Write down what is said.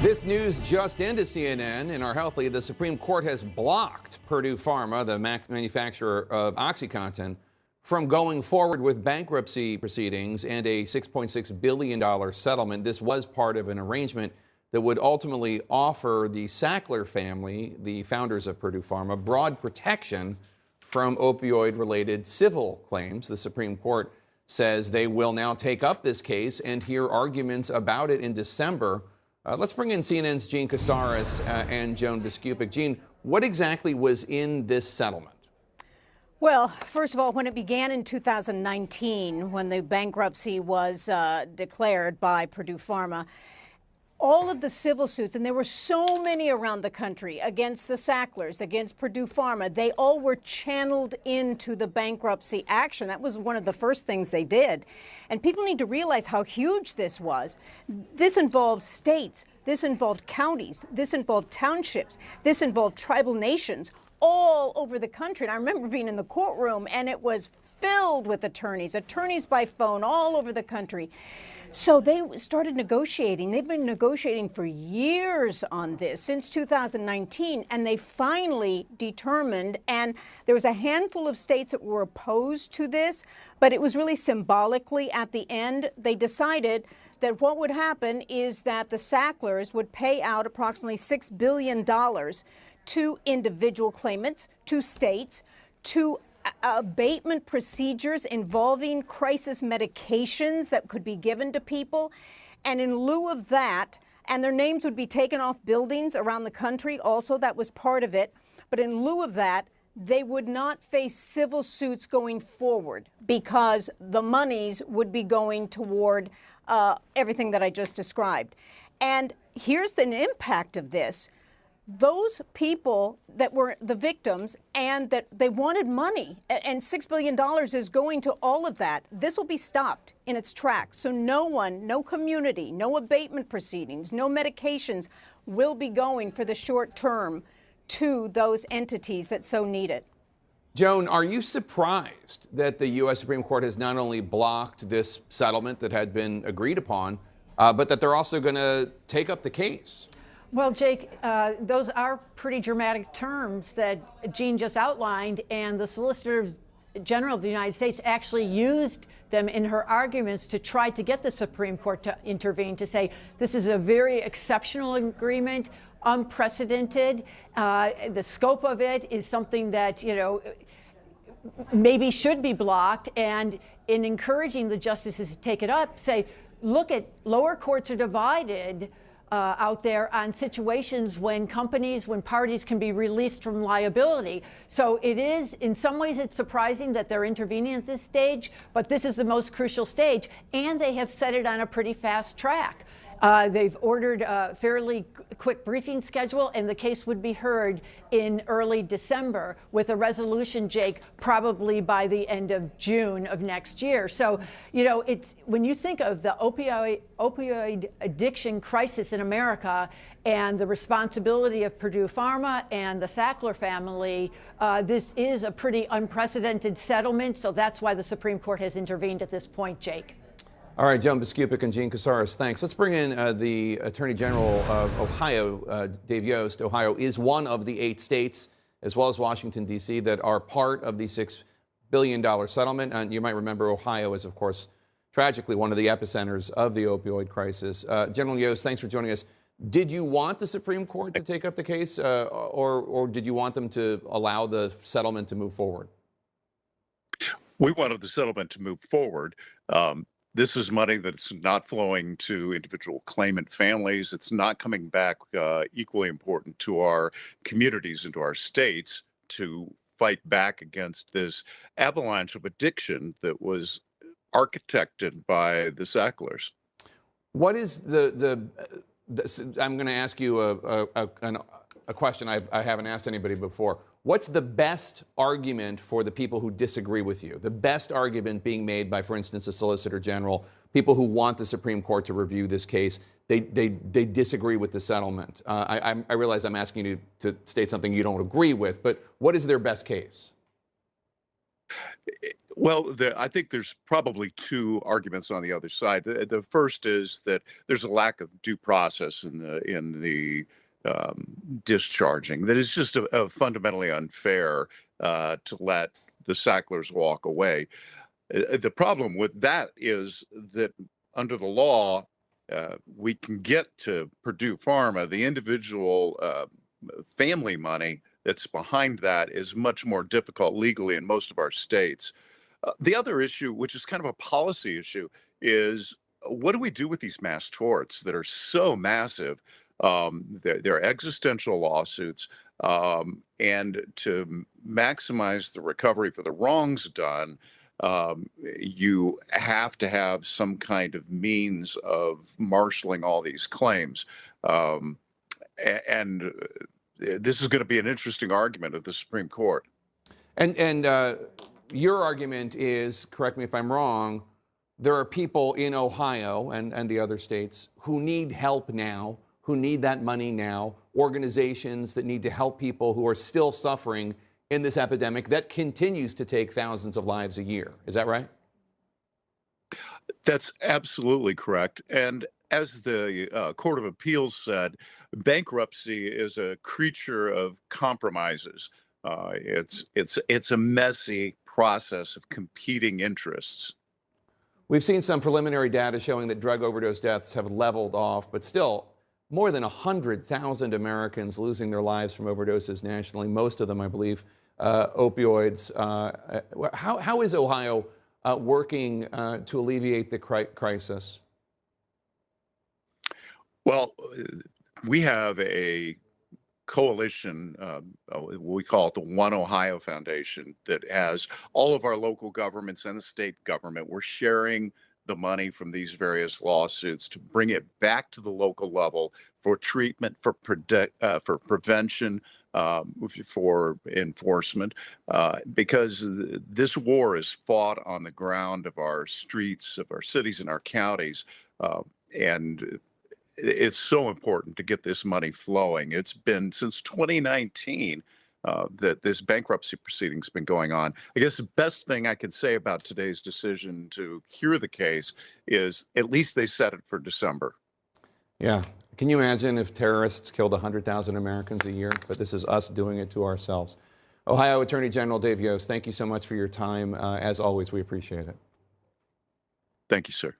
This news just into CNN. In our Healthly, the Supreme Court has blocked Purdue Pharma, the manufacturer of OxyContin, from going forward with bankruptcy proceedings and a $6.6 billion settlement. This was part of an arrangement that would ultimately offer the Sackler family, the founders of Purdue Pharma, broad protection from opioid-related civil claims. The Supreme Court says they will now take up this case and hear arguments about it in December. Let's bring in CNN's Gene Casares and Joan Biskupic. Gene, what exactly was in this settlement? Well, first of all, when it began in 2019, when the bankruptcy was declared by Purdue Pharma, all of the civil suits, and there were so many around the country against the Sacklers, against Purdue Pharma, they all were channeled into the bankruptcy action. That was one of the first things they did. And people need to realize how huge this was. This involved states, this involved counties, this involved townships, this involved tribal nations all over the country. And I remember being in the courtroom, and it was filled with attorneys by phone all over the country. So they started negotiating. They've been negotiating for years on this, since 2019, and they finally determined, and there was a handful of states that were opposed to this, but it was really symbolically at the end. They decided that what would happen is that the Sacklers would pay out approximately $6 billion to individual claimants, to states, to abatement procedures involving crisis medications that could be given to people. And in lieu of that, and their names would be taken off buildings around the country also, that was part of it. But in lieu of that, they would not face civil suits going forward because the monies would be going toward everything that I just described. And here's the impact of this. Those people that were the victims and that they wanted money, and $6 billion is going to all of that. This will be stopped in its tracks. So no one, no community, no abatement proceedings, no medications will be going for the short term to those entities that so need it. Joan, are you surprised that the U.S. Supreme Court has not only blocked this settlement that had been agreed upon, but that they're also going to take up the case? Well, Jake, those are pretty dramatic terms that Gene just outlined, and the Solicitor General of the United States actually used them in her arguments to try to get the Supreme Court to intervene, to say this is a very exceptional agreement, unprecedented. The scope of it is something that, maybe should be blocked, and in encouraging the justices to take it up, say, look, at lower courts are divided out there on situations when parties can be released from liability. So it is, in some ways, it's surprising that they're intervening at this stage, but this is the most crucial stage, and they have set it on a pretty fast track. They've ordered a fairly quick briefing schedule, and the case would be heard in early December with a resolution, Jake, probably by the end of June of next year. So, it's, when you think of the opioid addiction crisis in America and the responsibility of Purdue Pharma and the Sackler family, this is a pretty unprecedented settlement. So that's why the Supreme Court has intervened at this point, Jake. All right, Joan Biskupic and Gene Casares, thanks. Let's bring in the Attorney General of Ohio, Dave Yost. Ohio is one of the 8 states, as well as Washington, D.C., that are part of the $6 billion settlement. And you might remember Ohio is, of course, tragically one of the epicenters of the opioid crisis. General Yost, thanks for joining us. Did you want the Supreme Court to take up the case, or did you want them to allow the settlement to move forward? We wanted the settlement to move forward. This is money that's not flowing to individual claimant families. It's not coming back, equally important to our communities and to our states to fight back against this avalanche of addiction that was architected by the Sacklers. What is I'm going to ask you a question I haven't asked anybody before. What's the best argument for the people who disagree with you? The best argument being made by, for instance, the Solicitor General, people who want the Supreme Court to review this case, they disagree with the settlement. I realize I'm asking you to state something you don't agree with, but what is their best case? Well, I think there's probably two arguments on the other side. The first is that there's a lack of due process in the discharging. That is just fundamentally unfair to let the Sacklers walk away. The problem with that is that under the law, we can get to Purdue Pharma. The individual family money that's behind that is much more difficult legally in most of our states. The other issue, which is kind of a policy issue, is what do we do with these mass torts that are so massive? They're existential lawsuits, and to maximize the recovery for the wrongs done, you have to have some kind of means of marshaling all these claims. And this is going to be an interesting argument at the Supreme Court. And your argument is, correct me if I'm wrong, there are people in Ohio and the other states who need help now, who need that money now, organizations that need to help people who are still suffering in this epidemic that continues to take thousands of lives a year. Is that right? That's absolutely correct. And as the Court of Appeals said, bankruptcy is a creature of compromises. It's a messy process of competing interests. We've seen some preliminary data showing that drug overdose deaths have leveled off, but still more than 100,000 Americans losing their lives from overdoses nationally, most of them, I believe, opioids. How is Ohio working to alleviate the crisis? Well, we have a coalition, we call it the One Ohio Foundation, that has all of our local governments and the state government. We're sharing the money from these various lawsuits to bring it back to the local level for treatment, for prevention, for enforcement, because this war is fought on the ground of our streets, of our cities and our counties, and it's so important to get this money flowing. It's been since 2019 that this bankruptcy proceeding's been going on. I guess the best thing I can say about today's decision to hear the case is at least they set it for December. Yeah. Can you imagine if terrorists killed 100,000 Americans a year? But this is us doing it to ourselves. Ohio Attorney General Dave Yost, thank you so much for your time. As always, we appreciate it. Thank you, sir.